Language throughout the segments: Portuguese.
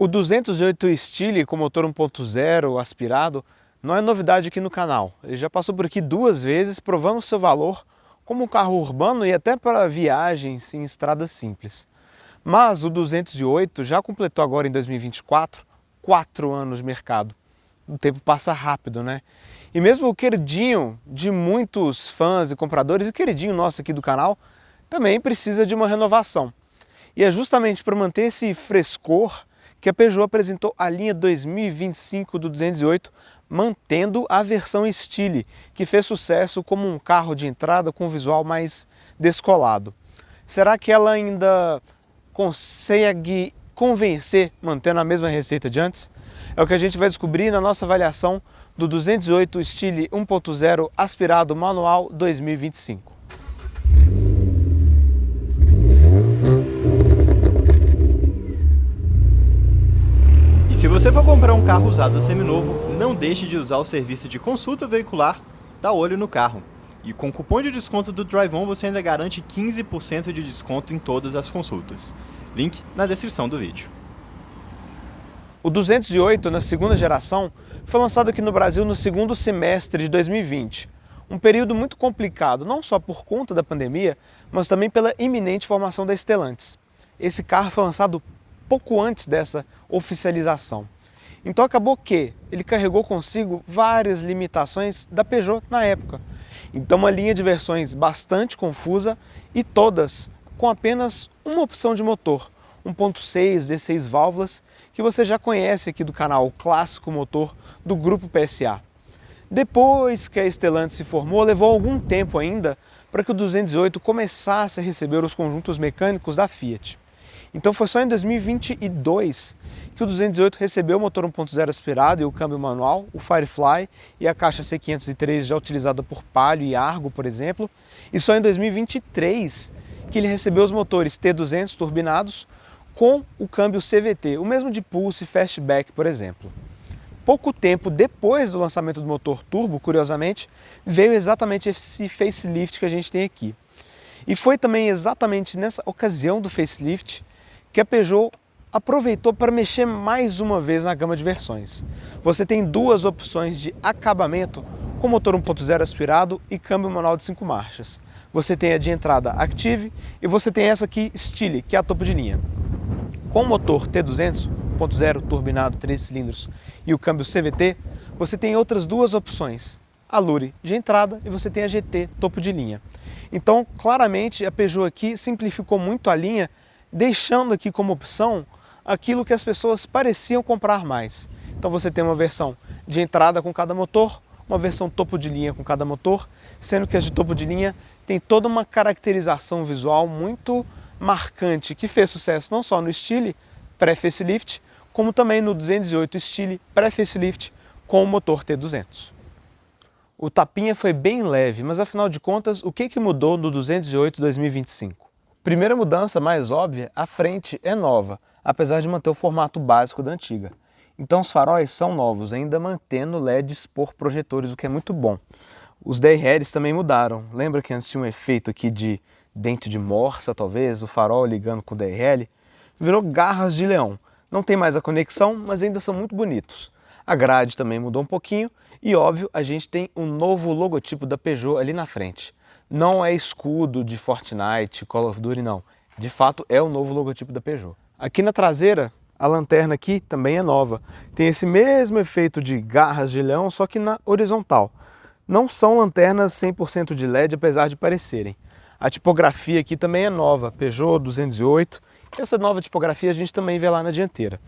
O 208 Stile com motor 1.0 aspirado não é novidade aqui no canal. Ele já passou por aqui 2 vezes, provando seu valor como um carro urbano e até para viagens em estradas simples. Mas o 208 já completou agora em 2024 4 anos de mercado. O tempo passa rápido, né? E mesmo o queridinho de muitos fãs e compradores, e o queridinho nosso aqui do canal, também precisa de uma renovação. E é justamente para manter esse frescor que a Peugeot apresentou a linha 2025 do 208, mantendo a versão Stile, que fez sucesso como um carro de entrada com um visual mais descolado. Será que ela ainda consegue convencer mantendo a mesma receita de antes? É o que a gente vai descobrir na nossa avaliação do 208 Stile 1.0 aspirado manual 2025. E se você for comprar um carro usado seminovo, não deixe de usar o serviço de consulta veicular da Olho no Carro. E com o cupom de desconto do DriveOn você ainda garante 15% de desconto em todas as consultas. Link na descrição do vídeo. O 208, na segunda geração, foi lançado aqui no Brasil no segundo semestre de 2020. Um período muito complicado, não só por conta da pandemia, mas também pela iminente formação da Stellantis. Esse carro foi lançado pouco antes dessa oficialização. Então acabou que ele carregou consigo várias limitações da Peugeot na época. Então uma linha de versões bastante confusa e todas com apenas uma opção de motor, 1.6, 16 válvulas, que você já conhece aqui do canal, o clássico motor do grupo PSA. Depois que a Stellantis se formou, levou algum tempo ainda para que o 208 começasse a receber os conjuntos mecânicos da Fiat. Então foi só em 2022 que o 208 recebeu o motor 1.0 aspirado e o câmbio manual, o Firefly e a caixa C503 já utilizada por Palio e Argo, por exemplo, e só em 2023 que ele recebeu os motores T200 turbinados com o câmbio CVT, o mesmo de Pulse e Fastback, por exemplo. Pouco tempo depois do lançamento do motor turbo, curiosamente, veio exatamente esse facelift que a gente tem aqui. E foi também exatamente nessa ocasião do facelift que a Peugeot aproveitou para mexer mais uma vez na gama de versões. Você tem 2 opções de acabamento com motor 1.0 aspirado e câmbio manual de 5 marchas. Você tem a de entrada Active e você tem essa aqui Stile, que é a topo de linha. Com o motor T200, 1.0 turbinado 3 cilindros e o câmbio CVT, você tem outras 2 opções, a Lure de entrada e você tem a GT topo de linha. Então, claramente, a Peugeot aqui simplificou muito a linha, deixando aqui como opção aquilo que as pessoas pareciam comprar mais. Então você tem uma versão de entrada com cada motor, uma versão topo de linha com cada motor, sendo que as de topo de linha tem toda uma caracterização visual muito marcante, que fez sucesso não só no Stile pré-facelift, como também no 208 Stile pré-facelift com o motor T200. O tapinha foi bem leve, mas afinal de contas, o que mudou no 208 2025? Primeira mudança mais óbvia, a frente é nova, apesar de manter o formato básico da antiga. Então os faróis são novos, ainda mantendo LEDs por projetores, o que é muito bom. Os DRLs também mudaram. Lembra que antes tinha um efeito aqui de dente de morsa, talvez, o farol ligando com o DRL? Virou garras de leão. Não tem mais a conexão, mas ainda são muito bonitos. A grade também mudou um pouquinho e, óbvio, a gente tem um novo logotipo da Peugeot ali na frente. Não é escudo de Fortnite, Call of Duty, não. De fato, é o novo logotipo da Peugeot. Aqui na traseira, a lanterna aqui também é nova. Tem esse mesmo efeito de garras de leão, só que na horizontal. Não são lanternas 100% de LED, apesar de parecerem. A tipografia aqui também é nova, Peugeot 208. Essa nova tipografia a gente também vê lá na dianteira.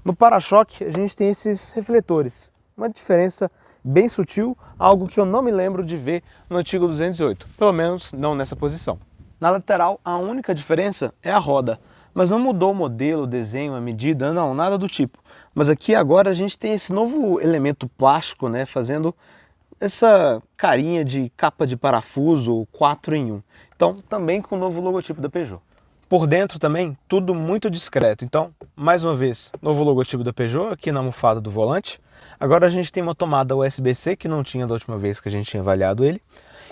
No para-choque a gente tem esses refletores, uma diferença bem sutil, algo que eu não me lembro de ver no antigo 208, pelo menos não nessa posição. Na lateral a única diferença é a roda, mas não mudou o modelo, o desenho, a medida, não, nada do tipo. Mas aqui agora a gente tem esse novo elemento plástico, né, fazendo essa carinha de capa de parafuso 4 em 1. Então também com o novo logotipo da Peugeot. Por dentro também, tudo muito discreto. Então, mais uma vez, novo logotipo da Peugeot aqui na almofada do volante. Agora a gente tem uma tomada USB-C, que não tinha da última vez que a gente tinha avaliado ele.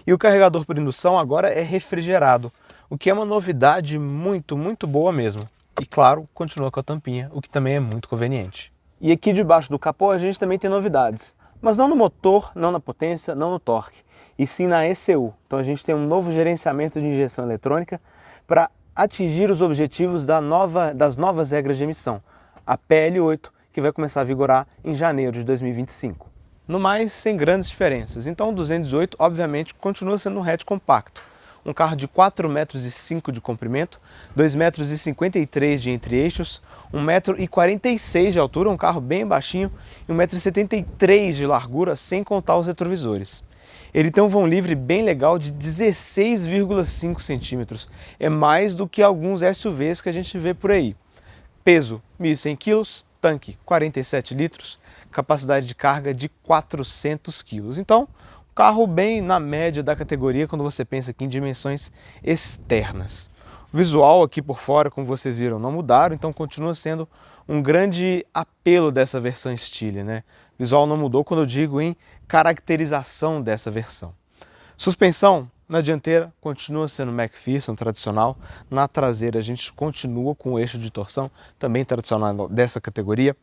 E o carregador por indução agora é refrigerado, o que é uma novidade muito boa mesmo. E claro, continua com a tampinha, o que também é muito conveniente. E aqui debaixo do capô a gente também tem novidades, mas não no motor, não na potência, não no torque, e sim na ECU. Então a gente tem um novo gerenciamento de injeção eletrônica para atingir os objetivos das novas regras de emissão, a PL8, que vai começar a vigorar em janeiro de 2025. No mais, sem grandes diferenças. Então o 218 obviamente continua sendo um hatch compacto, um carro de 4,5 metros de comprimento, 2,53 metros de entre-eixos, 1,46 m de altura, um carro bem baixinho, e 1,73 m de largura, sem contar os retrovisores. Ele tem um vão livre bem legal de 16,5 centímetros, é mais do que alguns SUVs que a gente vê por aí. Peso, 1.100 kg, tanque, 47 litros, capacidade de carga de 400 kg. Então, carro bem na média da categoria quando você pensa aqui em dimensões externas. O visual aqui por fora, como vocês viram, não mudaram, então continua sendo um grande apelo dessa versão Stile, né? O visual não mudou quando eu digo em caracterização dessa versão. Suspensão, na dianteira continua sendo McPherson tradicional, na traseira a gente continua com o eixo de torção, também tradicional dessa categoria.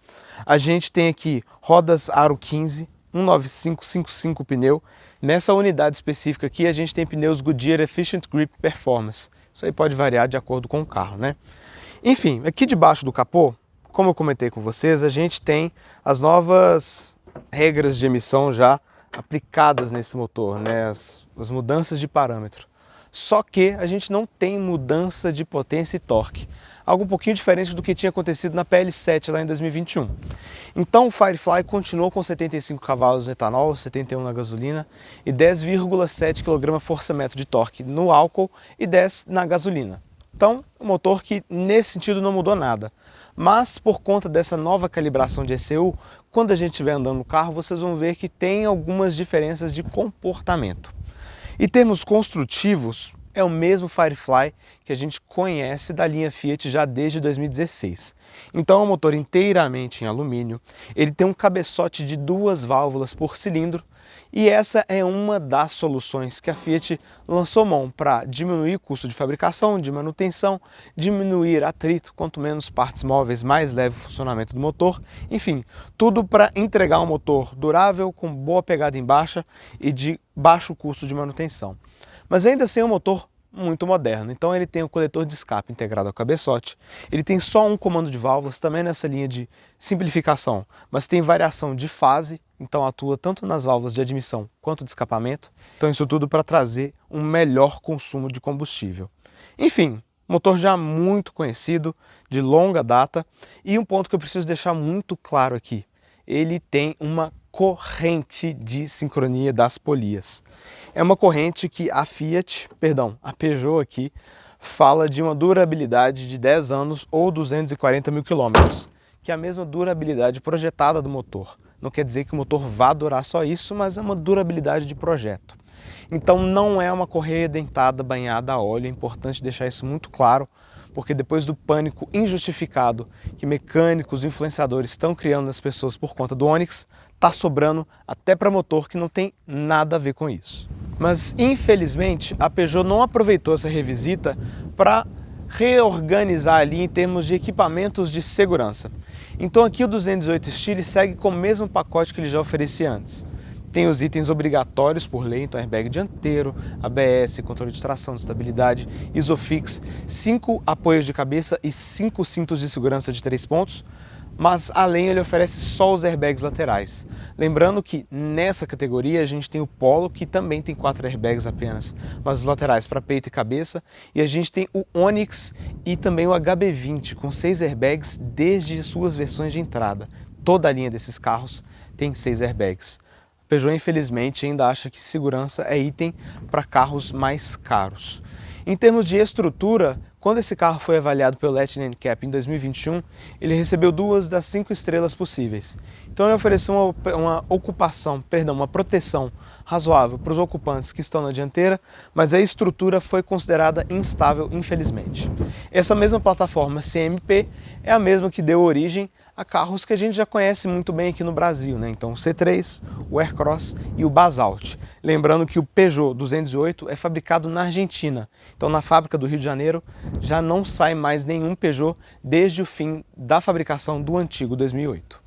A gente tem aqui rodas Aro 15, 195/55 pneu. Nessa unidade específica aqui a gente tem pneus Goodyear Efficient Grip Performance. Isso aí pode variar de acordo com o carro, né? Enfim, aqui debaixo do capô, como eu comentei com vocês, a gente tem as novas regras de emissão já aplicadas nesse motor, né? As mudanças de parâmetro. Só que a gente não tem mudança de potência e torque, algo um pouquinho diferente do que tinha acontecido na PL7 lá em 2021. Então o Firefly continuou com 75 cavalos no etanol, 71 na gasolina e 10,7 kgfm de torque no álcool e 10 na gasolina. Então, um motor que nesse sentido não mudou nada. Mas por conta dessa nova calibração de ECU, quando a gente estiver andando no carro, vocês vão ver que tem algumas diferenças de comportamento. Em termos construtivos, é o mesmo Firefly que a gente conhece da linha Fiat já desde 2016. Então é um motor inteiramente em alumínio, ele tem um cabeçote de 2 válvulas por cilindro e essa é uma das soluções que a Fiat lançou mão para diminuir o custo de fabricação, de manutenção, diminuir atrito, quanto menos partes móveis, mais leve o funcionamento do motor, enfim, tudo para entregar um motor durável, com boa pegada em baixa e de baixo custo de manutenção. Mas ainda assim é um motor muito moderno, então ele tem o coletor de escape integrado ao cabeçote, ele tem só um comando de válvulas, também nessa linha de simplificação, mas tem variação de fase, então atua tanto nas válvulas de admissão quanto de escapamento, então isso tudo para trazer um melhor consumo de combustível. Enfim, motor já muito conhecido, de longa data, e um ponto que eu preciso deixar muito claro aqui, ele tem uma corrente de sincronia das polias. É uma corrente que a Peugeot aqui, fala de uma durabilidade de 10 anos ou 240 mil quilômetros, que é a mesma durabilidade projetada do motor. Não quer dizer que o motor vá durar só isso, mas é uma durabilidade de projeto. Então não é uma correia dentada banhada a óleo, é importante deixar isso muito claro, porque depois do pânico injustificado que mecânicos e influenciadores estão criando nas pessoas por conta do Onix, está sobrando até para motor que não tem nada a ver com isso. Mas infelizmente a Peugeot não aproveitou essa revisita para reorganizar ali em termos de equipamentos de segurança. Então aqui o 218 Stile segue com o mesmo pacote que ele já oferecia antes. Tem os itens obrigatórios por lei, então airbag dianteiro, ABS, controle de tração, de estabilidade, Isofix, 5 apoios de cabeça e 5 cintos de segurança de 3 pontos, mas além ele oferece só os airbags laterais. Lembrando que nessa categoria a gente tem o Polo, que também tem 4 airbags apenas, mas os laterais para peito e cabeça, e a gente tem o Onix e também o HB20 com 6 airbags desde suas versões de entrada. Toda a linha desses carros tem 6 airbags. Peugeot, infelizmente, ainda acha que segurança é item para carros mais caros. Em termos de estrutura, quando esse carro foi avaliado pelo Latin NCAP em 2021, ele recebeu 2 das 5 estrelas possíveis. Então ele ofereceu uma proteção razoável para os ocupantes que estão na dianteira, mas a estrutura foi considerada instável, infelizmente. Essa mesma plataforma CMP é a mesma que deu origem a carros que a gente já conhece muito bem aqui no Brasil, né? Então o C3, o Aircross e o Basalt. Lembrando que o Peugeot 208 é fabricado na Argentina. Então na fábrica do Rio de Janeiro já não sai mais nenhum Peugeot desde o fim da fabricação do antigo 2008.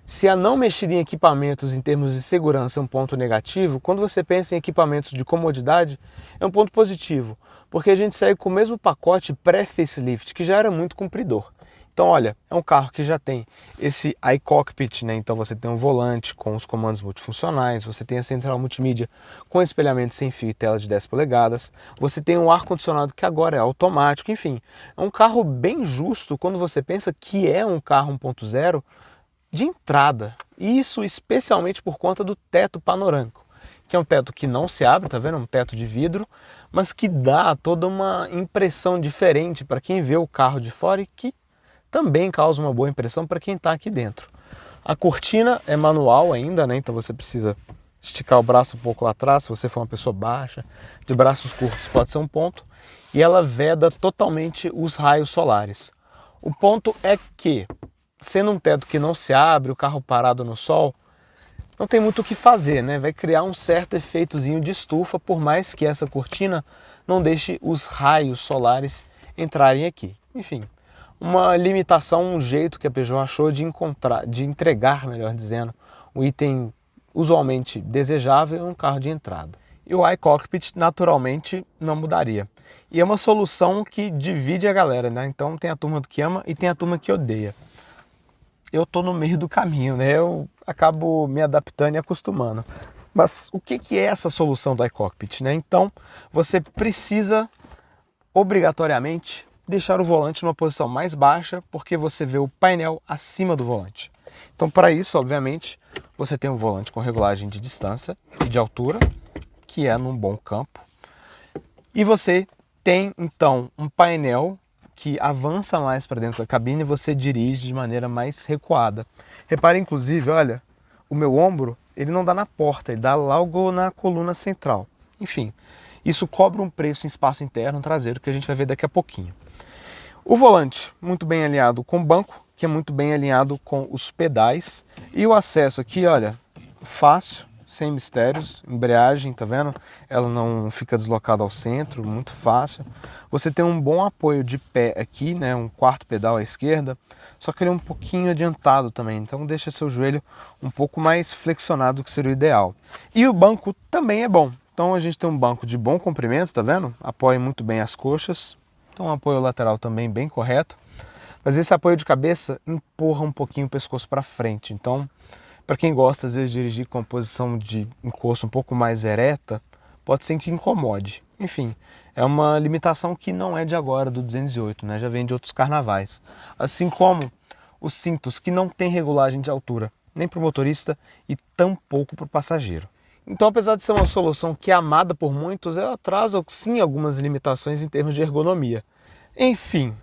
Se a não mexida em equipamentos em termos de segurança é um ponto negativo, quando você pensa em equipamentos de comodidade, é um ponto positivo, porque a gente segue com o mesmo pacote pré-facelift, que já era muito cumpridor. Então olha, é um carro que já tem esse iCockpit, né? Então você tem um volante com os comandos multifuncionais, você tem a central multimídia com espelhamento sem fio e tela de 10 polegadas, você tem um ar-condicionado que agora é automático, enfim, é um carro bem justo quando você pensa que é um carro 1.0 de entrada, isso especialmente por conta do teto panorâmico, que é um teto que não se abre, tá vendo? Um teto de vidro, mas que dá toda uma impressão diferente para quem vê o carro de fora e que também causa uma boa impressão para quem está aqui dentro. A cortina é manual ainda, né? Então você precisa esticar o braço um pouco lá atrás, se você for uma pessoa baixa, de braços curtos pode ser um ponto, e ela veda totalmente os raios solares. O ponto é que, sendo um teto que não se abre, o carro parado no sol, não tem muito o que fazer, né? Vai criar um certo efeitozinho de estufa, por mais que essa cortina não deixe os raios solares entrarem aqui. Enfim, uma limitação, um jeito que a Peugeot achou de entregar, melhor dizendo, o item usualmente desejável em um carro de entrada. E o iCockpit naturalmente não mudaria. E é uma solução que divide a galera, né? Então tem a turma que ama e tem a turma que odeia. Eu tô no meio do caminho, né? Eu acabo me adaptando e acostumando. Mas o que é essa solução do iCockpit, né? Então, você precisa obrigatoriamente deixar o volante numa posição mais baixa, porque você vê o painel acima do volante. Então, para isso, obviamente, você tem um volante com regulagem de distância e de altura, que é num bom campo. E você tem, então, um painel que avança mais para dentro da cabine e você dirige de maneira mais recuada. Repare, inclusive, olha, o meu ombro, ele não dá na porta, ele dá logo na coluna central. Enfim, isso cobra um preço em espaço interno traseiro que a gente vai ver daqui a pouquinho. O volante, muito bem alinhado com o banco, que é muito bem alinhado com os pedais. E o acesso aqui, olha, fácil, sem mistérios, embreagem, tá vendo? Ela não fica deslocada ao centro, muito fácil. Você tem um bom apoio de pé aqui, né? Um quarto pedal à esquerda, só que ele é um pouquinho adiantado também, então deixa seu joelho um pouco mais flexionado, que seria o ideal. E o banco também é bom. Então a gente tem um banco de bom comprimento, tá vendo? Apoia muito bem as coxas, então um apoio lateral também bem correto. Mas esse apoio de cabeça empurra um pouquinho o pescoço para frente, então para quem gosta, às vezes, de dirigir com a posição de encosto um pouco mais ereta, pode ser que incomode. Enfim, é uma limitação que não é de agora, do 208, né? Já vem de outros carnavais. Assim como os cintos, que não têm regulagem de altura, nem para o motorista e tampouco para o passageiro. Então, apesar de ser uma solução que é amada por muitos, ela traz, sim, algumas limitações em termos de ergonomia. Enfim,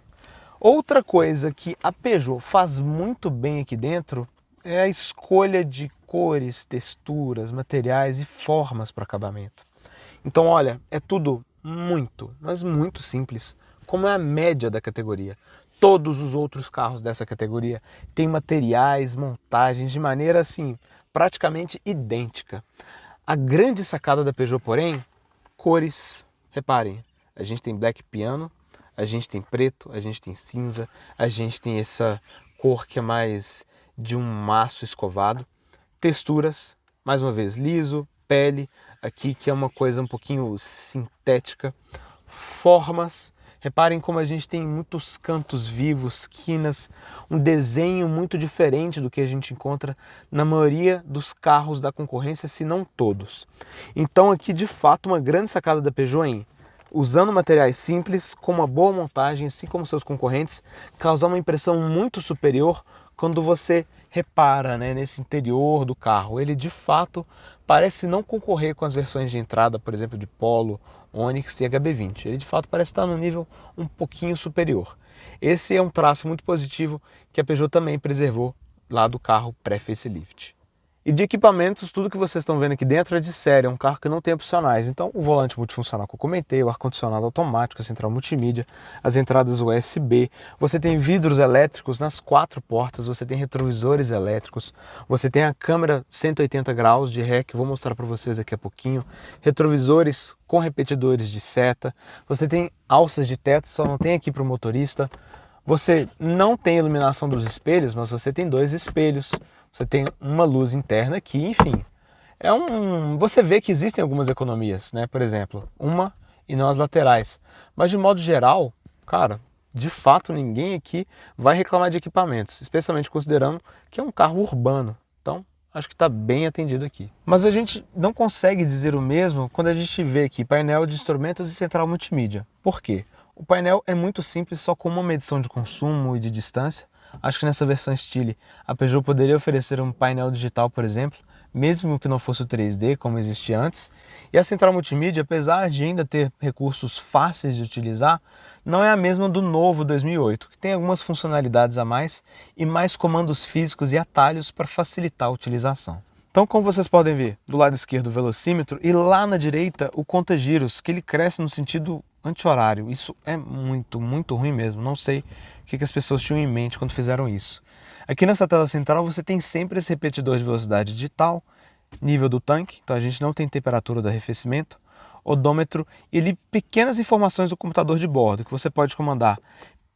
outra coisa que a Peugeot faz muito bem aqui dentro é a escolha de cores, texturas, materiais e formas para acabamento. Então, olha, é tudo muito, mas muito simples, como é a média da categoria. Todos os outros carros dessa categoria têm materiais, montagens de maneira assim, praticamente idêntica. A grande sacada da Peugeot, porém, cores. Reparem, a gente tem black piano, a gente tem preto, a gente tem cinza, a gente tem essa cor que é mais de um maço escovado, texturas, mais uma vez, liso, pele, aqui que é uma coisa um pouquinho sintética, formas, reparem como a gente tem muitos cantos vivos, quinas, um desenho muito diferente do que a gente encontra na maioria dos carros da concorrência, se não todos. Então aqui, de fato, uma grande sacada da Peugeot em, usando materiais simples, com uma boa montagem, assim como seus concorrentes, causar uma impressão muito superior quando você repara, né, nesse interior do carro. Ele de fato parece não concorrer com as versões de entrada, por exemplo, de Polo, Onix e HB20. Ele de fato parece estar no nível um pouquinho superior. Esse é um traço muito positivo que a Peugeot também preservou lá do carro pré-facelift. E de equipamentos, tudo que vocês estão vendo aqui dentro é de série, é um carro que não tem opcionais. Então, o volante multifuncional que eu comentei, o ar-condicionado automático, a central multimídia, as entradas USB, você tem vidros elétricos nas 4 portas, você tem retrovisores elétricos, você tem a câmera 180 graus de ré, que eu vou mostrar para vocês daqui a pouquinho, retrovisores com repetidores de seta, você tem alças de teto, só não tem aqui para o motorista, você não tem iluminação dos espelhos, mas você tem 2 espelhos, você tem uma luz interna aqui, enfim. Você vê que existem algumas economias, né? Por exemplo, uma e não as laterais. Mas de modo geral, cara, de fato ninguém aqui vai reclamar de equipamentos, especialmente considerando que é um carro urbano. Então, acho que está bem atendido aqui. Mas a gente não consegue dizer o mesmo quando a gente vê aqui painel de instrumentos e central multimídia. Por quê? O painel é muito simples, só com uma medição de consumo e de distância. Acho que nessa versão Style a Peugeot poderia oferecer um painel digital, por exemplo, mesmo que não fosse o 3D como existia antes. E a central multimídia, apesar de ainda ter recursos fáceis de utilizar, não é a mesma do novo 2008, que tem algumas funcionalidades a mais e mais comandos físicos e atalhos para facilitar a utilização. Então, como vocês podem ver, do lado esquerdo o velocímetro e lá na direita o conta-giros, que ele cresce no sentido anti-horário. Isso é muito, muito ruim mesmo. Não sei o que as pessoas tinham em mente quando fizeram isso. Aqui nessa tela central você tem sempre esse repetidor de velocidade digital, nível do tanque, então a gente não tem temperatura do arrefecimento, odômetro e ali pequenas informações do computador de bordo que você pode comandar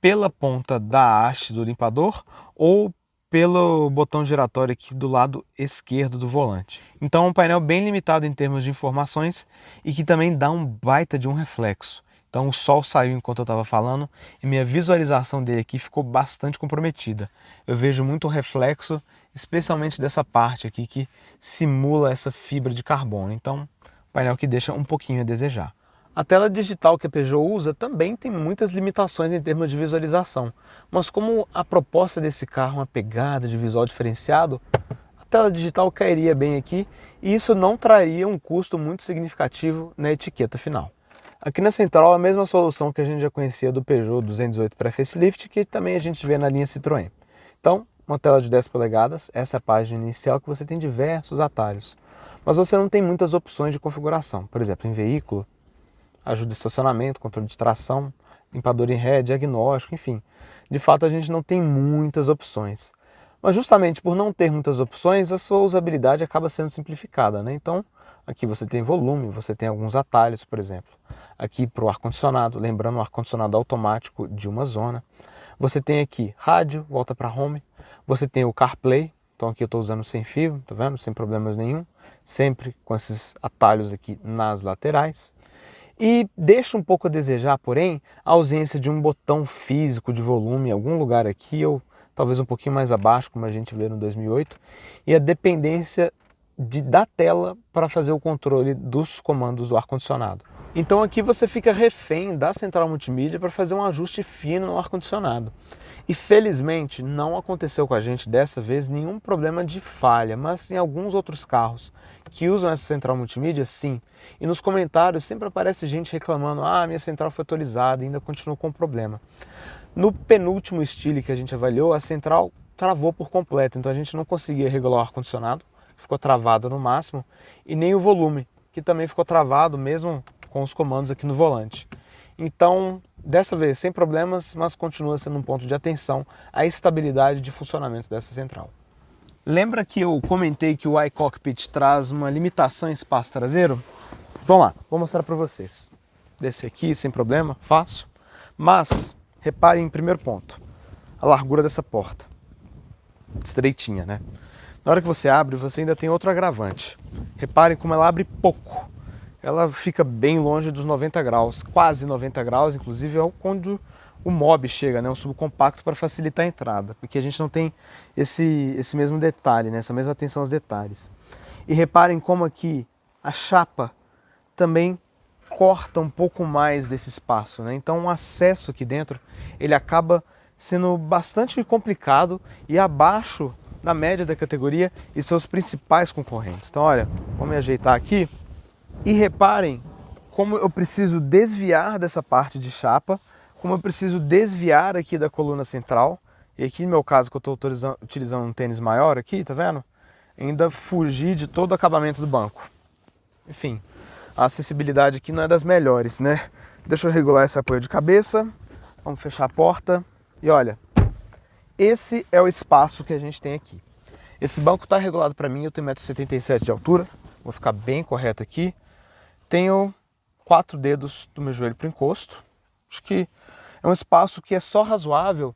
pela ponta da haste do limpador ou pelo botão giratório aqui do lado esquerdo do volante. Então é um painel bem limitado em termos de informações e que também dá um baita de um reflexo. Então o sol saiu enquanto eu estava falando e minha visualização dele aqui ficou bastante comprometida. Eu vejo muito reflexo, especialmente dessa parte aqui que simula essa fibra de carbono. Então, painel que deixa um pouquinho a desejar. A tela digital que a Peugeot usa também tem muitas limitações em termos de visualização, mas como a proposta desse carro é uma pegada de visual diferenciado, a tela digital cairia bem aqui e isso não traria um custo muito significativo na etiqueta final. Aqui na central a mesma solução que a gente já conhecia do Peugeot 208 pré-facelift, que também a gente vê na linha Citroën. Então, uma tela de 10 polegadas, essa é a página inicial que você tem diversos atalhos, mas você não tem muitas opções de configuração. Por exemplo, em veículo, ajuda de estacionamento, controle de tração, limpador em ré, diagnóstico, enfim. De fato, a gente não tem muitas opções. Mas justamente por não ter muitas opções, a sua usabilidade acaba sendo simplificada, né? Então, aqui você tem volume, você tem alguns atalhos, por exemplo. Aqui para o ar-condicionado, lembrando o ar-condicionado automático de uma zona. Você tem aqui rádio, volta para home. Você tem o CarPlay, então aqui eu estou usando sem fio, tá vendo? Sem problemas nenhum. Sempre com esses atalhos aqui nas laterais. E deixa um pouco a desejar, porém, a ausência de um botão físico de volume em algum lugar aqui, ou talvez um pouquinho mais abaixo, como a gente vê no 2008, e a dependência da tela para fazer o controle dos comandos do ar-condicionado. Então aqui você fica refém da central multimídia para fazer um ajuste fino no ar-condicionado. E felizmente não aconteceu com a gente dessa vez nenhum problema de falha, mas em alguns outros carros que usam essa central multimídia, sim. E nos comentários sempre aparece gente reclamando: ah, minha central foi atualizada e ainda continua com problema. No penúltimo Style que a gente avaliou, a central travou por completo, então a gente não conseguia regular o ar-condicionado, ficou travado no máximo, e nem o volume, que também ficou travado mesmo com os comandos aqui no volante. Então, dessa vez, sem problemas, mas continua sendo um ponto de atenção a estabilidade de funcionamento dessa central. Lembra que eu comentei que o iCockpit traz uma limitação em espaço traseiro? Vamos lá, vou mostrar para vocês. Descer aqui sem problema, fácil. Mas, reparem em primeiro ponto, a largura dessa porta. Estreitinha, né? Na hora que você abre, você ainda tem outro agravante. Reparem como ela abre pouco. Ela fica bem longe dos 90 graus, quase 90 graus, inclusive é onde o Mob chega, né, um subcompacto para facilitar a entrada, porque a gente não tem esse mesmo detalhe, né, essa mesma atenção aos detalhes. E reparem como aqui a chapa também corta um pouco mais desse espaço, né? Então o acesso aqui dentro ele acaba sendo bastante complicado e abaixo da média da categoria e seus principais concorrentes. Então olha, vamos me ajeitar aqui. E reparem como eu preciso desviar dessa parte de chapa, como eu preciso desviar aqui da coluna central. E aqui no meu caso, que eu estou utilizando um tênis maior aqui, tá vendo? ainda fugir de todo o acabamento do banco. Enfim, a acessibilidade aqui não é das melhores, né? Deixa eu regular esse apoio de cabeça, vamos fechar a porta e olha, esse é o espaço que a gente tem aqui. Esse banco está regulado para mim, eu tenho 1,77 m de altura, vou ficar bem correto aqui. Tenho 4 dedos do meu joelho para o encosto. Acho que é um espaço que é só razoável,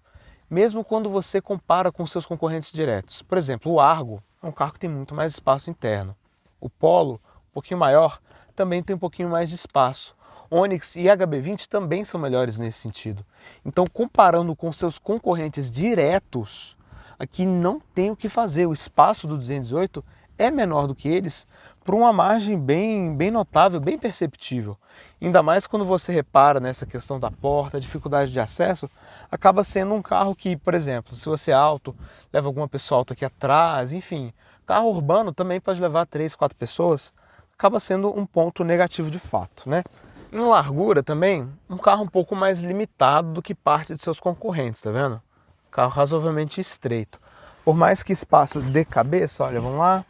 mesmo quando você compara com seus concorrentes diretos. Por exemplo, o Argo é um carro que tem muito mais espaço interno. O Polo, um pouquinho maior, também tem um pouquinho mais de espaço. Onix e HB20 também são melhores nesse sentido. Então, comparando com seus concorrentes diretos, aqui não tem o que fazer. O espaço do 208 é menor do que eles por uma margem bem notável, bem perceptível. Ainda mais quando você repara nessa questão da porta, a dificuldade de acesso, acaba sendo um carro que, por exemplo, se você é alto, leva alguma pessoa alta aqui atrás, enfim. Carro urbano também pode levar 3, 4 pessoas, acaba sendo um ponto negativo de fato, né? Em largura também, um carro um pouco mais limitado do que parte de seus concorrentes, tá vendo? Carro razoavelmente estreito. Por mais que espaço de cabeça, olha, vamos lá.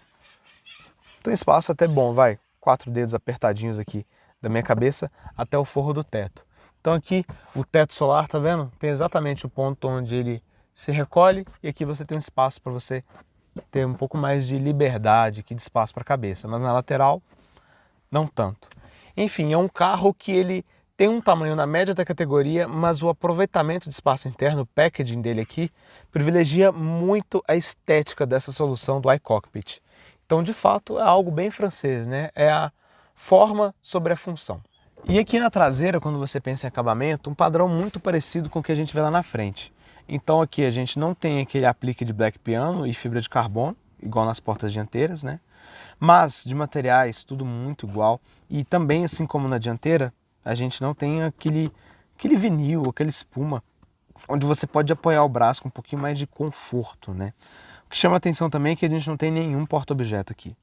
Tem espaço até bom, vai. 4 dedos apertadinhos aqui da minha cabeça até o forro do teto. Então aqui o teto solar, tá vendo? Tem exatamente o ponto onde ele se recolhe e aqui você tem um espaço para você ter um pouco mais de liberdade aqui de espaço para a cabeça, mas na lateral não tanto. Enfim, é um carro que ele tem um tamanho na média da categoria, mas o aproveitamento de espaço interno, o packaging dele aqui, privilegia muito a estética dessa solução do iCockpit. Então, de fato, é algo bem francês, né? É a forma sobre a função. E aqui na traseira, quando você pensa em acabamento, um padrão muito parecido com o que a gente vê lá na frente. Então aqui a gente não tem aquele aplique de black piano e fibra de carbono, igual nas portas dianteiras, né? Mas de materiais, tudo muito igual. E também, assim como na dianteira, a gente não tem aquele vinil, aquela espuma, onde você pode apoiar o braço com um pouquinho mais de conforto, né? O que chama atenção também é que a gente não tem nenhum porta-objeto aqui.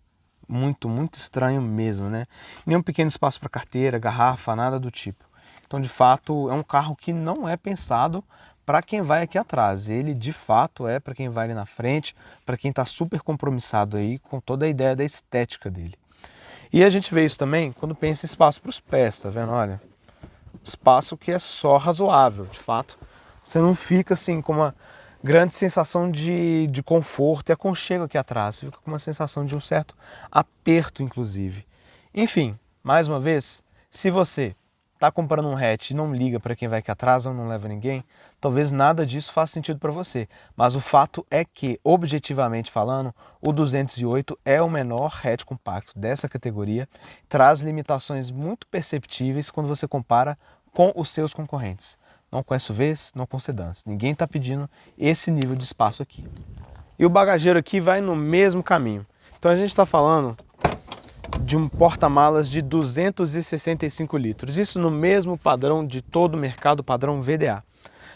Muito estranho mesmo, né? Nenhum pequeno espaço para carteira, garrafa, nada do tipo. Então, de fato, é um carro que não é pensado para quem vai aqui atrás. Ele, de fato, é para quem vai ali na frente, para quem está super compromissado aí com toda a ideia da estética dele. E a gente vê isso também quando pensa em espaço para os pés, tá vendo? Olha, espaço que é só razoável, de fato. Você não fica assim com uma grande sensação de conforto e aconchego aqui atrás. Você fica com uma sensação de um certo aperto, inclusive. Enfim, mais uma vez, se você está comprando um hatch e não liga para quem vai aqui atrás ou não leva ninguém, talvez nada disso faça sentido para você. Mas o fato é que, objetivamente falando, o 208 é o menor hatch compacto dessa categoria, traz limitações muito perceptíveis quando você compara com os seus concorrentes. Não com SUVs, não com sedãs. Ninguém está pedindo esse nível de espaço aqui. E o bagageiro aqui vai no mesmo caminho. Então a gente está falando de um porta-malas de 265 litros. Isso no mesmo padrão de todo o mercado, padrão VDA.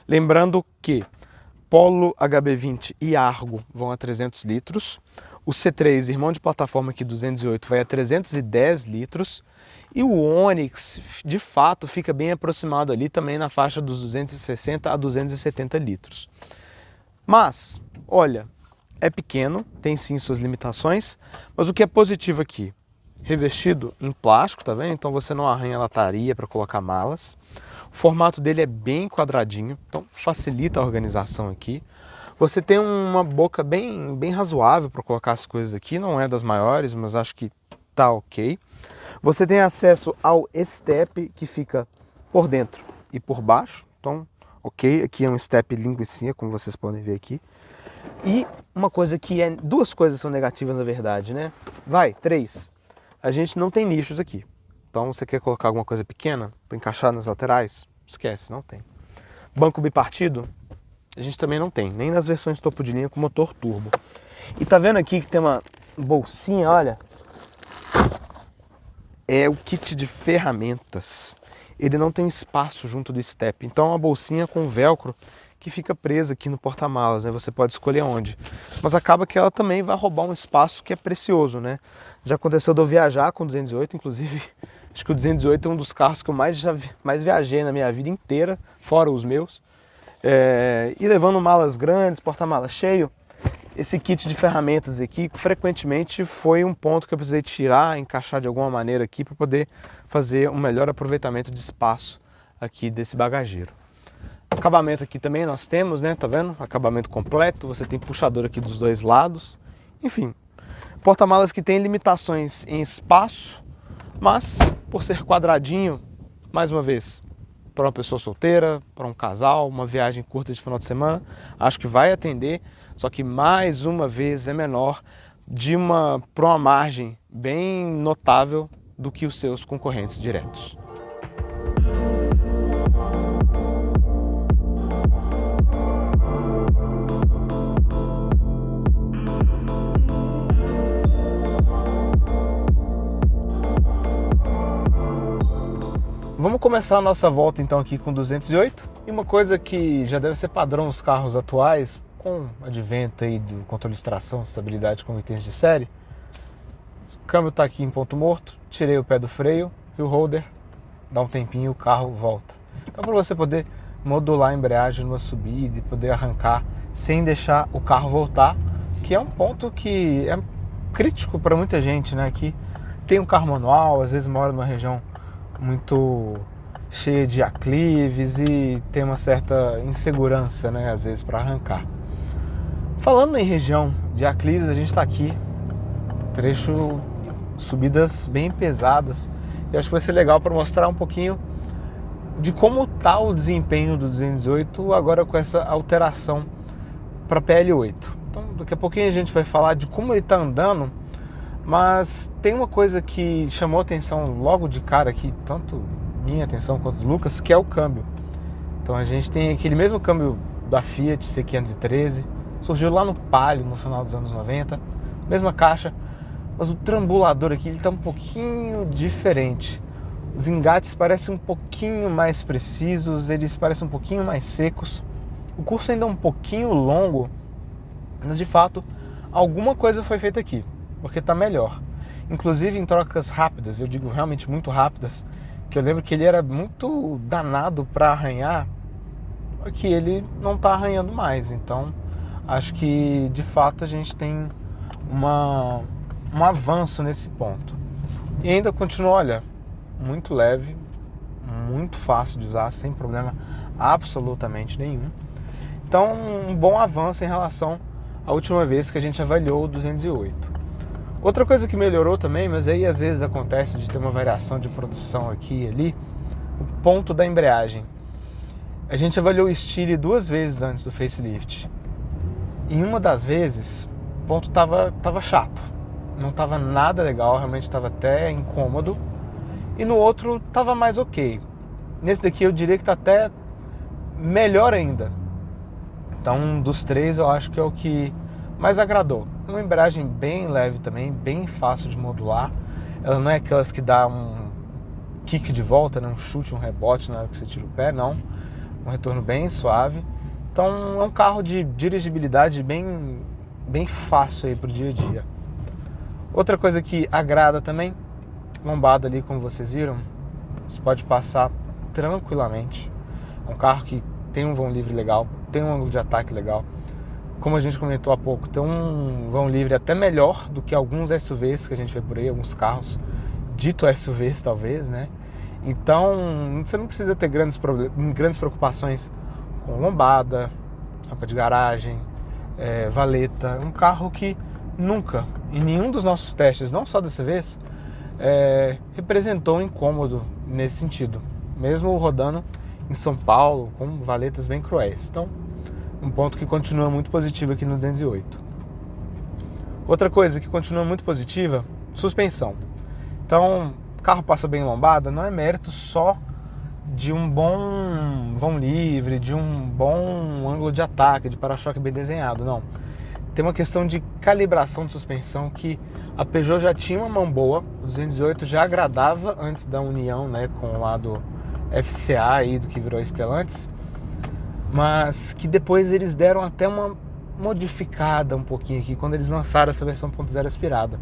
Lembrando que Polo, HB20 e Argo vão a 300 litros. O C3, irmão de plataforma aqui 208, vai a 310 litros. E o Onix, de fato, fica bem aproximado ali também na faixa dos 260 a 270 litros. Mas, olha, é pequeno, tem sim suas limitações, mas o que é positivo aqui, revestido em plástico, tá vendo? Então você não arranha a lataria para colocar malas. O formato dele é bem quadradinho, então facilita a organização aqui. Você tem uma boca bem razoável para colocar as coisas aqui, não é das maiores, mas acho que tá ok. Você tem acesso ao step que fica por dentro e por baixo, então ok, aqui é um step linguicinha, como vocês podem ver aqui. E uma coisa que duas coisas são negativas na verdade, né? Três. A gente não tem nichos aqui, então você quer colocar alguma coisa pequena para encaixar nas laterais? Esquece, não tem. Banco bipartido? A gente também não tem, nem nas versões topo de linha com motor turbo. E tá vendo aqui que tem uma bolsinha, olha? É o kit de ferramentas. Ele não tem espaço junto do step, então é uma bolsinha com velcro que fica presa aqui no porta-malas, né? Você pode escolher onde. Mas acaba que ela também vai roubar um espaço que é precioso, né? Já aconteceu de eu viajar com o 208, inclusive, acho que o 208 é um dos carros que eu mais viajei na minha vida inteira, fora os meus. E levando malas grandes, porta-malas cheio. esse kit de ferramentas aqui, frequentemente foi um ponto que eu precisei tirar, encaixar de alguma maneira aqui para poder fazer um melhor aproveitamento de espaço aqui desse bagageiro. Acabamento aqui também nós temos, né? Tá vendo? Acabamento completo, você tem puxador aqui dos dois lados. Enfim, porta-malas que tem limitações em espaço, mas por ser quadradinho, mais uma vez, para uma pessoa solteira, para um casal, uma viagem curta de final de semana, acho que vai atender, só que mais uma vez é menor para uma margem bem notável do que os seus concorrentes diretos. Vamos começar a nossa volta então aqui com 208, e uma coisa que já deve ser padrão nos carros atuais, com o advento aí do controle de tração, estabilidade com itens de série. O câmbio está aqui em ponto morto, tirei o pé do freio e o holder, dá um tempinho e o carro volta. Então para você poder modular a embreagem numa subida e poder arrancar sem deixar o carro voltar, que é um ponto que é crítico para muita gente, né? Que tem um carro manual, às vezes mora numa região muito cheia de aclives e tem uma certa insegurança, né, às vezes para arrancar. Falando em região de aclives, a gente está aqui, trecho subidas bem pesadas, e acho que vai ser legal para mostrar um pouquinho de como está o desempenho do 208 agora com essa alteração para PL8. Então daqui a pouquinho a gente vai falar de como ele está andando. Mas tem uma coisa que chamou a atenção logo de cara aqui, tanto minha atenção quanto do Lucas, que é o câmbio. Então a gente tem aquele mesmo câmbio da Fiat C513, surgiu lá no Palio no final dos anos 90, mesma caixa, mas o trambulador aqui está um pouquinho diferente. Os engates parecem um pouquinho mais precisos, eles parecem um pouquinho mais secos. O curso ainda é um pouquinho longo, mas de fato alguma coisa foi feita aqui, porque está melhor. Inclusive em trocas rápidas, eu digo realmente muito rápidas, que eu lembro que ele era muito danado para arranhar, que ele não está arranhando mais. Então acho que de fato a gente tem um avanço nesse ponto. E ainda continua, olha, muito leve, muito fácil de usar, sem problema absolutamente nenhum. Então um bom avanço em relação à última vez que a gente avaliou o 208. Outra coisa que melhorou também, mas aí às vezes acontece de ter uma variação de produção aqui e ali, o ponto da embreagem. A gente avaliou o Stile 2 vezes antes do facelift. Em uma das vezes, o ponto estava chato, não estava nada legal, realmente estava até incômodo. E no outro estava mais ok. Nesse daqui eu diria que está até melhor ainda. Então dos três eu acho que é o que mais agradou. Uma embreagem bem leve também, bem fácil de modular. Ela não é aquelas que dá um kick de volta, né? Um chute, um rebote na hora que você tira o pé, não. Um retorno bem suave. Então é um carro de dirigibilidade bem fácil aí pro dia a dia. Outra coisa que agrada também, lombada ali como vocês viram, você pode passar tranquilamente. É um carro que tem um vão livre legal, tem um ângulo de ataque legal. Como a gente comentou há pouco, tem um vão livre até melhor do que alguns SUVs que a gente vê por aí, alguns carros dito SUVs talvez, né? Então você não precisa ter grandes preocupações com lombada, rampa de garagem, valeta. Um carro que nunca, em nenhum dos nossos testes, não só dessa vez, representou um incômodo nesse sentido, mesmo rodando em São Paulo com valetas bem cruéis. Então um ponto que continua muito positivo aqui no 208. Outra coisa que continua muito positiva, suspensão. Então, o carro passa bem lombada, não é mérito só de um bom vão livre, de um bom ângulo de ataque, de para-choque bem desenhado, não. Tem uma questão de calibração de suspensão que a Peugeot já tinha uma mão boa, o 208 já agradava antes da união, né, com o lado FCA aí, do que virou Stellantis, mas que depois eles deram até uma modificada um pouquinho aqui, quando eles lançaram essa versão 1.0 aspirada,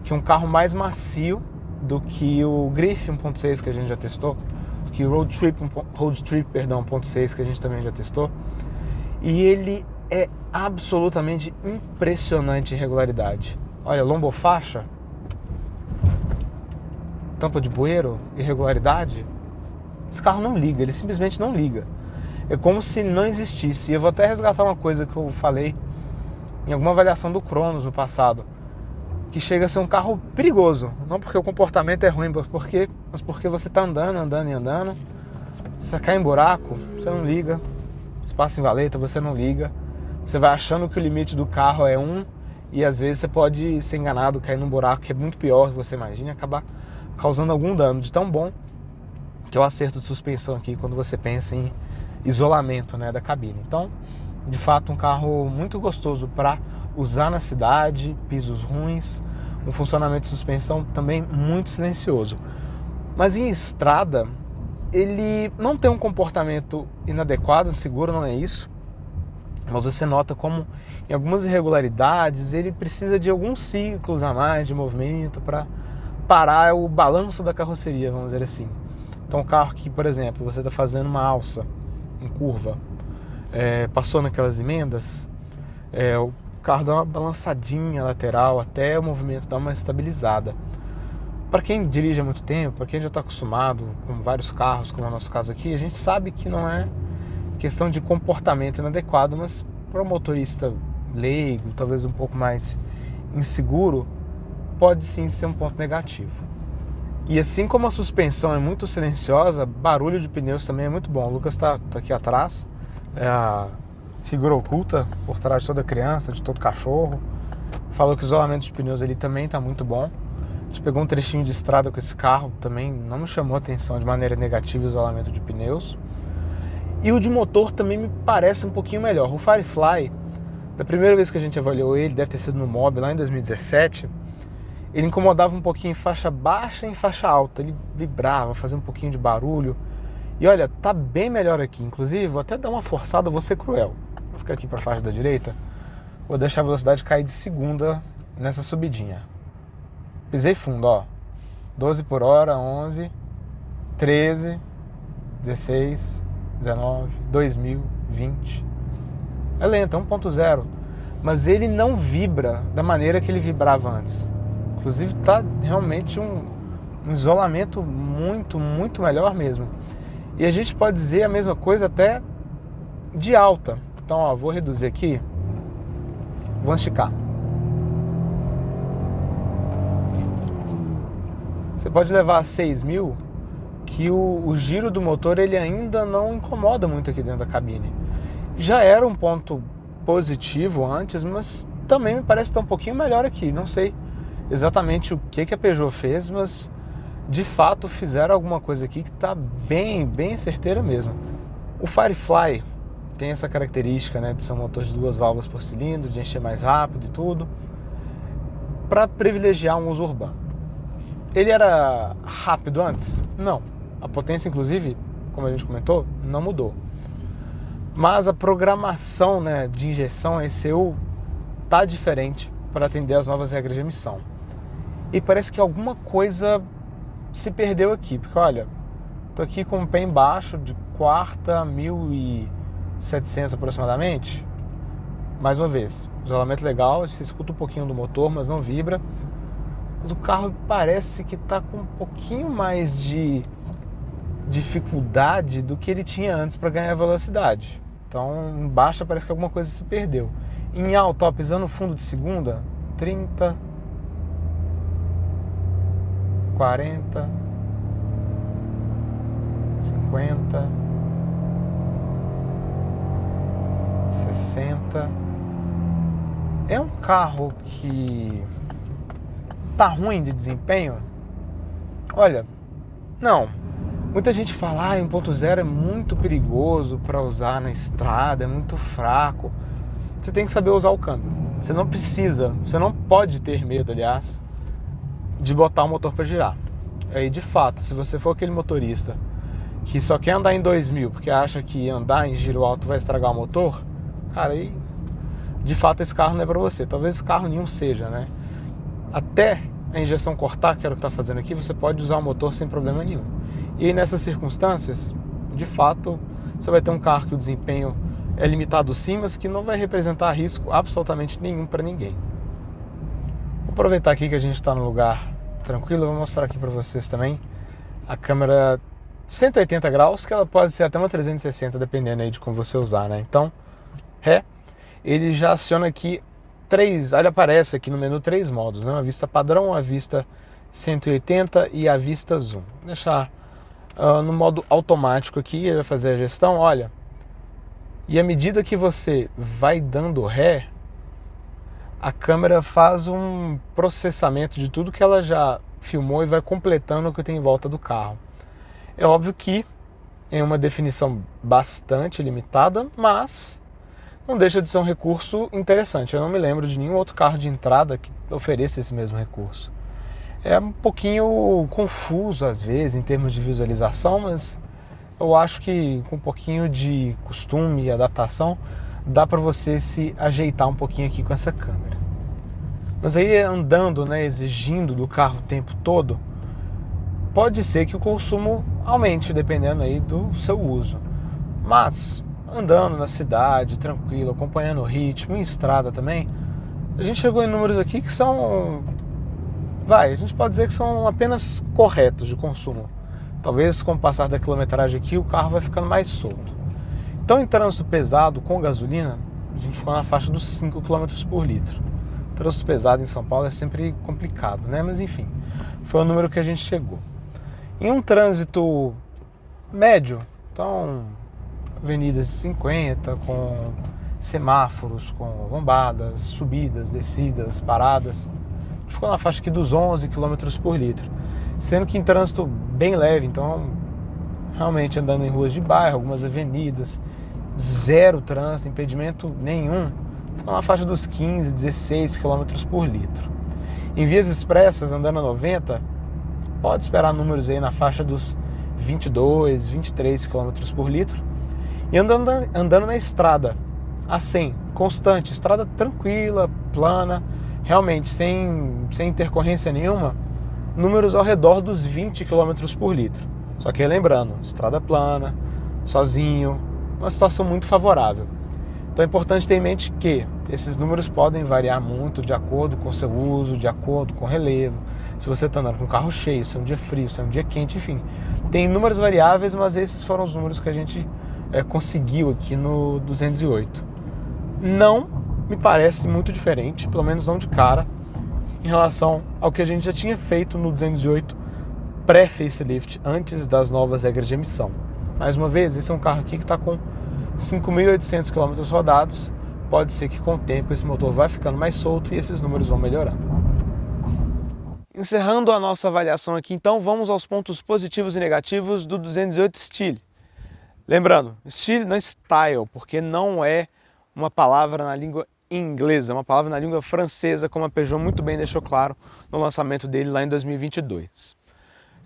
que é um carro mais macio do que o Griff 1.6 que a gente já testou, que o Road Trip 1.6 que a gente também já testou, e ele é absolutamente impressionante a irregularidade. Olha, lombofaixa, tampa de bueiro, irregularidade. Esse carro não liga, ele simplesmente não liga. É como se não existisse. E eu vou até resgatar uma coisa que eu falei em alguma avaliação do Cronos no passado, que chega a ser um carro perigoso. Não porque o comportamento é ruim, mas porque você está andando. Você cai em buraco, você não liga. Você passa em valeta, você não liga. Você vai achando que o limite do carro é 1 e às vezes você pode ser enganado, cair num buraco que é muito pior do que você imagina e acabar causando algum dano. De tão bom que é o acerto de suspensão aqui quando você pensa em isolamento, né, da cabine. Então, de fato, um carro muito gostoso para usar na cidade, pisos ruins, um funcionamento de suspensão também muito silencioso. Mas em estrada, ele não tem um comportamento inadequado, seguro não é isso, mas você nota como em algumas irregularidades ele precisa de alguns ciclos a mais de movimento para parar o balanço da carroceria, vamos dizer assim. Então, o carro que, por exemplo, você está fazendo uma alça em curva, passou naquelas emendas, o carro dá uma balançadinha lateral até o movimento dar uma estabilizada. Para quem dirige há muito tempo, para quem já está acostumado com vários carros, como é o nosso caso aqui, a gente sabe que não é questão de comportamento inadequado, mas para o motorista leigo, talvez um pouco mais inseguro, pode sim ser um ponto negativo. E assim como a suspensão é muito silenciosa, barulho de pneus também é muito bom. O Lucas está aqui atrás, é a figura oculta por trás de toda criança, de todo cachorro. Falou que o isolamento de pneus ali também está muito bom. A gente pegou um trechinho de estrada com esse carro, também não me chamou a atenção de maneira negativa o isolamento de pneus. E o de motor também me parece um pouquinho melhor. O Firefly, da primeira vez que a gente avaliou ele, deve ter sido no Mob lá em 2017, ele incomodava um pouquinho em faixa baixa e em faixa alta. Ele vibrava, fazia um pouquinho de barulho. E olha, tá bem melhor aqui. Inclusive, vou até dar uma forçada, vou ser cruel. Vou ficar aqui para a faixa da direita. Vou deixar a velocidade cair de segunda nessa subidinha. Pisei fundo, ó. 12 por hora, 11, 13, 16, 19, 2000, 20. É lento, é 1.0. Mas ele não vibra da maneira que ele vibrava antes. Inclusive está realmente um isolamento muito, muito melhor mesmo. E a gente pode dizer a mesma coisa até de alta. Então, ó, vou reduzir aqui. Vou esticar. Você pode levar a 6.000 que o giro do motor ele ainda não incomoda muito aqui dentro da cabine. Já era um ponto positivo antes, mas também me parece estar um pouquinho melhor aqui. Não sei exatamente o que a Peugeot fez, mas de fato fizeram alguma coisa aqui que está bem, bem certeira mesmo. O Firefly tem essa característica, né, de ser um motor de 2 válvulas por cilindro, de encher mais rápido e tudo, para privilegiar um uso urbano. Ele era rápido antes? Não. A potência, inclusive, como a gente comentou, não mudou. Mas a programação, né, de injeção ECU tá diferente para atender às novas regras de emissão. E parece que alguma coisa se perdeu aqui, porque olha, tô aqui com o pé embaixo de quarta, 1.700 aproximadamente. Mais uma vez, isolamento legal, você escuta um pouquinho do motor, mas não vibra. Mas o carro parece que está com um pouquinho mais de dificuldade do que ele tinha antes para ganhar velocidade. Então, em baixa parece que alguma coisa se perdeu. Em alta, ó, pisando no fundo de segunda, 30, 40, 50, 60. É um carro que tá ruim de desempenho? Olha, não. Muita gente fala, 1.0 é muito perigoso para usar na estrada, é muito fraco. Você tem que saber usar o câmbio. Você não precisa, você não pode ter medo, aliás, de botar o motor para girar. Aí, de fato, se você for aquele motorista que só quer andar em 2.000 porque acha que andar em giro alto vai estragar o motor, cara, aí, de fato, esse carro não é para você. Talvez esse carro nenhum seja, né? Até a injeção cortar, que era o que está fazendo aqui, você pode usar o motor sem problema nenhum. E aí, nessas circunstâncias, de fato, você vai ter um carro que o desempenho é limitado sim, mas que não vai representar risco absolutamente nenhum para ninguém. Vou aproveitar aqui que a gente está num lugar tranquilo, eu vou mostrar aqui para vocês também a câmera 180 graus, que ela pode ser até uma 360, dependendo aí de como você usar, né? Então, ele já aciona aqui ele aparece aqui no menu 3 modos, né? A vista padrão, a vista 180 e a vista zoom. Vou deixar no modo automático aqui, ele vai fazer a gestão, olha. E à medida que você vai dando ré, a câmera faz um processamento de tudo que ela já filmou e vai completando o que tem em volta do carro. É óbvio que em uma definição bastante limitada, mas não deixa de ser um recurso interessante. Eu não me lembro de nenhum outro carro de entrada que ofereça esse mesmo recurso. É um pouquinho confuso às vezes em termos de visualização, mas eu acho que com um pouquinho de costume e adaptação dá para você se ajeitar um pouquinho aqui com essa câmera. Mas aí andando, né, exigindo do carro o tempo todo, pode ser que o consumo aumente dependendo aí do seu uso. Mas andando na cidade, tranquilo, acompanhando o ritmo, em estrada também, a gente chegou em números aqui que são, a gente pode dizer que são apenas corretos de consumo. Talvez com o passar da quilometragem aqui o carro vai ficando mais solto. Então em trânsito pesado com gasolina, a gente ficou na faixa dos 5 km por litro. Trânsito pesado em São Paulo é sempre complicado, né? Mas enfim, foi o número que a gente chegou. Em um trânsito médio, então avenidas 50, com semáforos, com lombadas, subidas, descidas, paradas, ficou na faixa aqui dos 11 km por litro. Sendo que em trânsito bem leve, então realmente andando em ruas de bairro, algumas avenidas, zero trânsito, impedimento nenhum, ficou na faixa dos 15, 16 km por litro. Em vias expressas, andando a 90, pode esperar números aí na faixa dos 22, 23 km por litro. E andando na estrada a 100, constante, estrada tranquila, plana, realmente sem intercorrência nenhuma, números ao redor dos 20 km por litro. Só que lembrando, estrada plana, sozinho, uma situação muito favorável. Então é importante ter em mente que esses números podem variar muito de acordo com o seu uso, de acordo com o relevo, se você está andando com o carro cheio, se é um dia frio, se é um dia quente, enfim. Tem números variáveis, mas esses foram os números que a gente conseguiu aqui no 208. Não me parece muito diferente, pelo menos não de cara, em relação ao que a gente já tinha feito no 208 pré-facelift, antes das novas regras de emissão. Mais uma vez, esse é um carro aqui que está com 5.800 km rodados. Pode ser que com o tempo esse motor vai ficando mais solto e esses números vão melhorando. Encerrando a nossa avaliação aqui, então, vamos aos pontos positivos e negativos do 208 Style. Lembrando, Style não é style, porque não é uma palavra na língua inglesa, é uma palavra na língua francesa, como a Peugeot muito bem deixou claro no lançamento dele lá em 2022.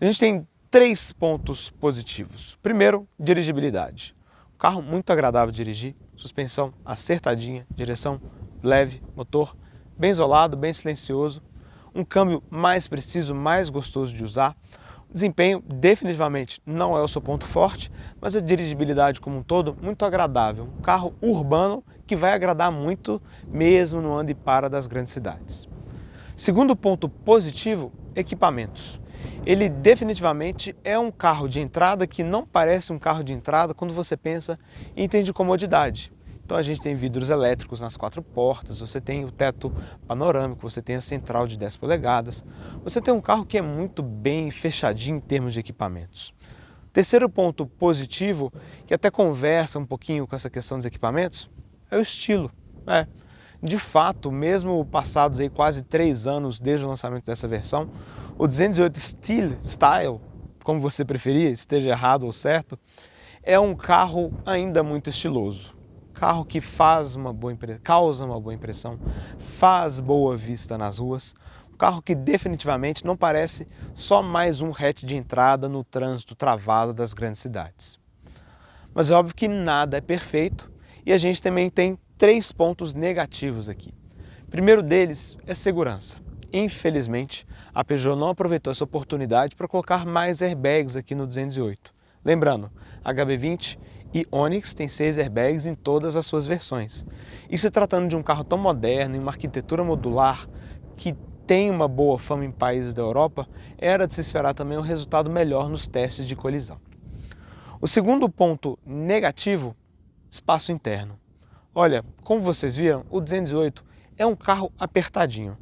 A gente tem 3 pontos positivos. Primeiro, dirigibilidade. Carro muito agradável de dirigir, suspensão acertadinha, direção leve, motor bem isolado, bem silencioso, um câmbio mais preciso, mais gostoso de usar. O desempenho definitivamente não é o seu ponto forte, mas a dirigibilidade como um todo muito agradável. Um carro urbano que vai agradar muito mesmo no anda e para das grandes cidades. Segundo ponto positivo, equipamentos. Ele definitivamente é um carro de entrada que não parece um carro de entrada quando você pensa em item de comodidade. Então a gente tem vidros elétricos nas 4 portas, você tem o teto panorâmico, você tem a central de 10 polegadas. Você tem um carro que é muito bem fechadinho em termos de equipamentos. Terceiro ponto positivo, que até conversa um pouquinho com essa questão dos equipamentos, é o estilo. De fato, mesmo passados aí quase 3 anos desde o lançamento dessa versão, o 208 Style, como você preferir, esteja errado ou certo, é um carro ainda muito estiloso. Carro que causa uma boa impressão, faz boa vista nas ruas. Um carro que definitivamente não parece só mais um hatch de entrada no trânsito travado das grandes cidades. Mas é óbvio que nada é perfeito e a gente também tem 3 pontos negativos aqui. O primeiro deles é segurança. Infelizmente, a Peugeot não aproveitou essa oportunidade para colocar mais airbags aqui no 208. Lembrando, HB20 e Onix têm 6 airbags em todas as suas versões. E se tratando de um carro tão moderno e uma arquitetura modular que tem uma boa fama em países da Europa, era de se esperar também um resultado melhor nos testes de colisão. O segundo ponto negativo, espaço interno. Olha, como vocês viram, o 208 é um carro apertadinho,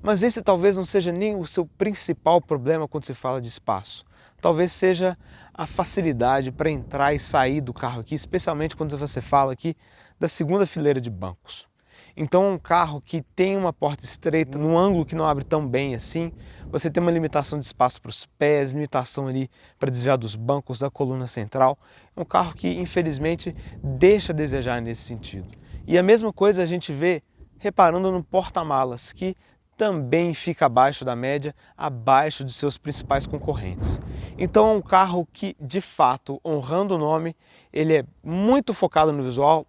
mas esse talvez não seja nem o seu principal problema quando se fala de espaço. Talvez seja a facilidade para entrar e sair do carro aqui, especialmente quando você fala aqui da segunda fileira de bancos. Então é um carro que tem uma porta estreita, num ângulo que não abre tão bem assim, você tem uma limitação de espaço para os pés, limitação ali para desviar dos bancos, da coluna central. É um carro que infelizmente deixa a desejar nesse sentido. E a mesma coisa a gente vê reparando no porta-malas, que também fica abaixo da média, abaixo de seus principais concorrentes. Então é um carro que, de fato, honrando o nome, ele é muito focado no visual,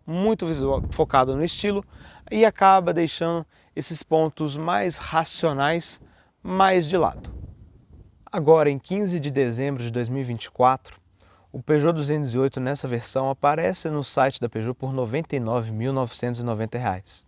focado no estilo e acaba deixando esses pontos mais racionais mais de lado. Agora, em 15 de dezembro de 2024, o Peugeot 208 nessa versão aparece no site da Peugeot por R$ 99.990.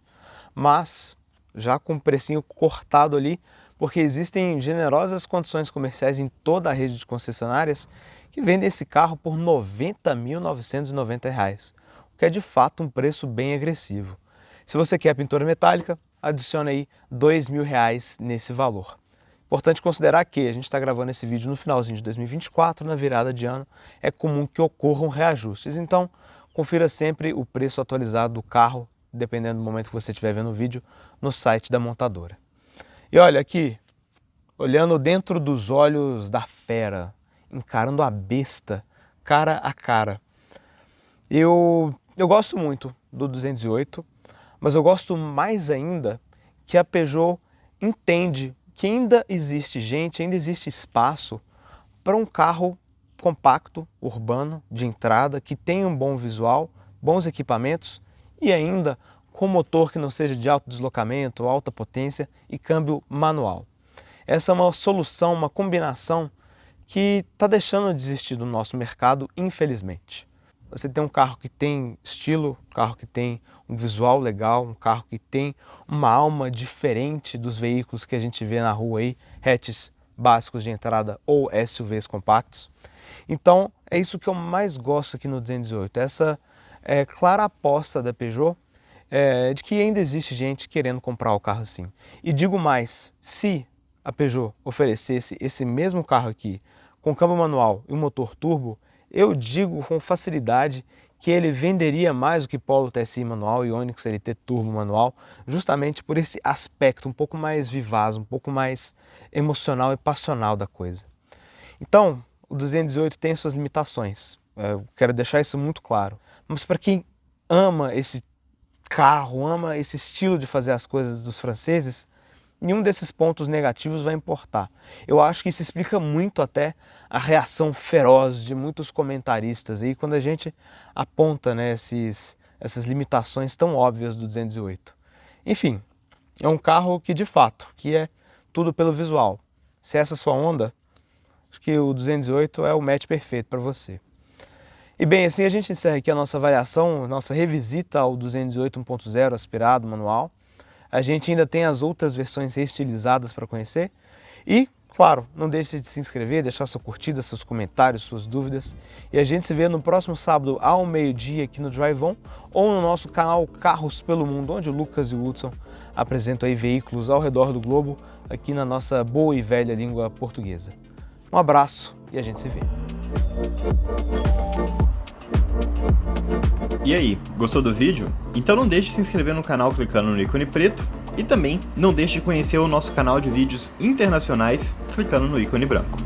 Mas já com o precinho cortado ali, porque existem generosas condições comerciais em toda a rede de concessionárias que vendem esse carro por R$ 90.990, o que é de fato um preço bem agressivo. Se você quer a pintura metálica, adicione aí R$ 2.000 nesse valor. Importante considerar que a gente está gravando esse vídeo no finalzinho de 2024, na virada de ano, é comum que ocorram reajustes, então confira sempre o preço atualizado do carro, dependendo do momento que você estiver vendo o vídeo, no site da montadora. E olha aqui, olhando dentro dos olhos da fera, encarando a besta, cara a cara. Eu gosto muito do 208, mas eu gosto mais ainda que a Peugeot entende que ainda existe gente, ainda existe espaço para um carro compacto, urbano, de entrada, que tenha um bom visual, bons equipamentos e ainda com motor que não seja de alto deslocamento, alta potência e câmbio manual. Essa é uma solução, uma combinação que está deixando de existir do nosso mercado, infelizmente. Você tem um carro que tem estilo, um carro que tem um visual legal, um carro que tem uma alma diferente dos veículos que a gente vê na rua aí, hatches básicos de entrada ou SUVs compactos. Então é isso que eu mais gosto aqui no 208, essa clara aposta da Peugeot de que ainda existe gente querendo comprar o carro assim. E digo mais, se a Peugeot oferecesse esse mesmo carro aqui com câmbio manual e um motor turbo, eu digo com facilidade que ele venderia mais do que Polo TSI manual e Onix LT turbo manual, justamente por esse aspecto um pouco mais vivaz, um pouco mais emocional e passional da coisa. Então, o 208 tem suas limitações, eu quero deixar isso muito claro, mas para quem ama esse carro, ama esse estilo de fazer as coisas dos franceses, nenhum desses pontos negativos vai importar. Eu acho que isso explica muito até a reação feroz de muitos comentaristas aí quando a gente aponta, né, essas limitações tão óbvias do 208. Enfim, é um carro que de fato, que é tudo pelo visual. Se essa é a sua onda, acho que o 208 é o match perfeito para você. E bem, assim a gente encerra aqui a nossa avaliação, nossa revisita ao 208 1.0 aspirado manual. A gente ainda tem as outras versões reestilizadas para conhecer. E, claro, não deixe de se inscrever, deixar sua curtida, seus comentários, suas dúvidas. E a gente se vê no próximo sábado ao meio-dia aqui no Drive-On ou no nosso canal Carros pelo Mundo, onde o Lucas e o Hudson apresentam aí veículos ao redor do globo, aqui na nossa boa e velha língua portuguesa. Um abraço e a gente se vê. E aí, gostou do vídeo? Então não deixe de se inscrever no canal clicando no ícone preto e também não deixe de conhecer o nosso canal de vídeos internacionais clicando no ícone branco.